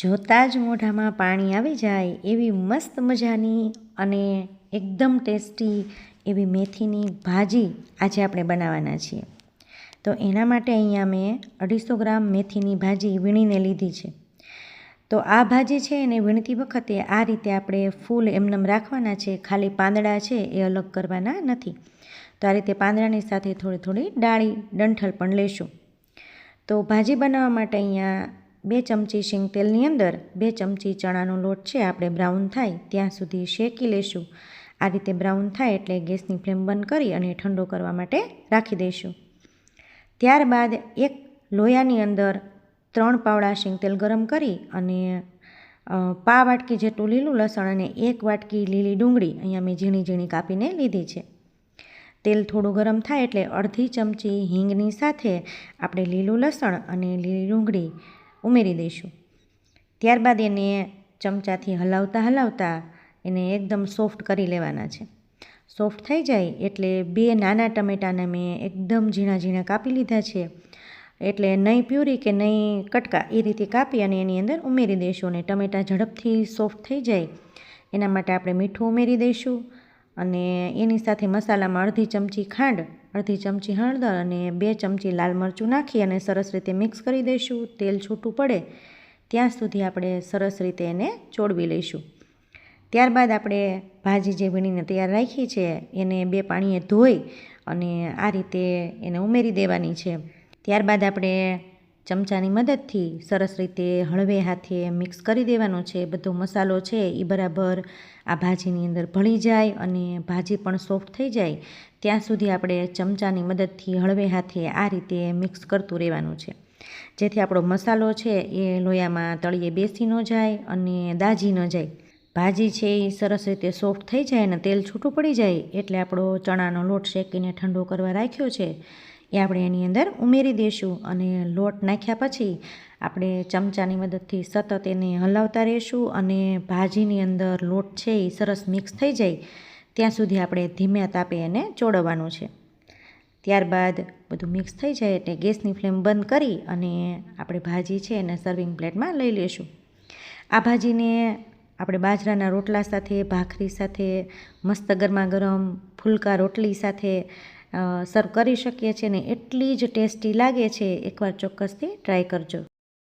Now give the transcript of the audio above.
જોતાં જ મોઢામાં પાણી આવી જાય એવી મસ્ત મજાની અને એકદમ ટેસ્ટી એવી મેથીની ભાજી આજે આપણે બનાવવાના છીએ. તો એના માટે અહીંયા મેં 250 ગ્રામ મેથીની ભાજી વીણીને લીધી છે. તો આ ભાજી છે એને વીણતી વખતે આ રીતે આપણે ફૂલ એમનેમ રાખવાના છે, ખાલી પાંદડા છે એ અલગ કરવાના નથી. તો આ રીતે પાંદડાની સાથે થોડી થોડી ડાળી ડંઠલ પણ લેશું. તો ભાજી બનાવવા માટે અહીંયા 2 ચમચી શીંગ તેલની અંદર 2 ચમચી ચણાનો લોટ છે આપણે બ્રાઉન થાય ત્યાં સુધી શેકી લેશું. આ રીતે બ્રાઉન થાય એટલે ગેસની ફ્લેમ બંધ કરી અને ઠંડો કરવા માટે રાખી દઈશું. ત્યારબાદ એક લોયાની અંદર 3 પાવડા શીંગ તેલ ગરમ કરી અને પા વાટકી જેટલું લીલું લસણ અને 1 વાટકી લીલી ડુંગળી અહીંયા મેં ઝીણી ઝીણી કાપીને લીધી છે. તેલ થોડું ગરમ થાય એટલે અડધી ચમચી હિંગની સાથે આપણે લીલું લસણ અને લીલી ડુંગળી ઉમેરી દઈશું. ત્યારબાદ એને ચમચાથી હલાવતા એને એકદમ સોફ્ટ કરી લેવાના છે. સોફ્ટ થઈ જાય એટલે 2 નાના ટમેટાને મેં એકદમ ઝીણા ઝીણા કાપી લીધા છે. એટલે નહીં પ્યુરી કે નહીં કટકા એ રીતે કાપી અને એની અંદર ઉમેરી દઈશું. અને ટમેટાં ઝડપથી સોફ્ટ થઈ જાય એના માટે આપણે મીઠું ઉમેરી દઈશું. અને એની સાથે મસાલામાં અડધી ચમચી ખાંડ, અડધી ચમચી હળદર અને 2 ચમચી લાલ મરચું નાખી અને સરસ રીતે મિક્સ કરી દઈશું. તેલ છૂટું પડે ત્યાં સુધી આપણે સરસ રીતે એને ચોળવી લઈશું. ત્યારબાદ આપણે ભાજી જે વીણીને તૈયાર રાખી છે એને 2 પાણીએ ધોઈ અને આ રીતે એને ઉમેરી દેવાની છે. ત્યારબાદ આપણે ચમચાની મદદથી સરસ રીતે હળવે હાથે મિક્સ કરી દેવાનો છે. બધો મસાલો છે એ બરાબર આ ભાજીની અંદર ભળી જાય અને ભાજી પણ સોફ્ટ થઈ જાય ત્યાં સુધી આપણે ચમચાની મદદથી હળવે હાથે આ રીતે મિક્સ કરતું રહેવાનું છે, જેથી આપણો મસાલો છે એ લોયામાં તળિયે બેસી ન જાય અને દાજી ન જાય. ભાજી છે એ સરસ રીતે સોફ્ટ થઈ જાય અને તેલ છૂટું પડી જાય એટલે આપણો ચણાનો લોટ શેકીને ઠંડો કરવા રાખ્યો છે એ આપણે એની અંદર ઉમેરી દઈશું. અને લોટ નાખ્યા પછી આપણે ચમચાની મદદથી સતત એને હલાવતા રહીશું અને ભાજીની અંદર લોટ છે એ સરસ મિક્સ થઈ જાય ત્યાં સુધી આપણે ધીમે તાપે એને ચોળવવાનું છે. ત્યારબાદ બધું મિક્સ થઈ જાય એટલે ગેસની ફ્લેમ બંધ કરી અને આપણે ભાજી છે એને સર્વિંગ પ્લેટમાં લઈ લઈશું. આ ભાજીને આપણે બાજરાના રોટલા સાથે, ભાખરી સાથે, મસ્ત ગરમા ગરમ ફુલકા રોટલી સાથે સર્વ કરી શકીએ છીએ ને એટલી જ ટેસ્ટી લાગે છે. એકવાર ચોક્કસથી ટ્રાય કરજો.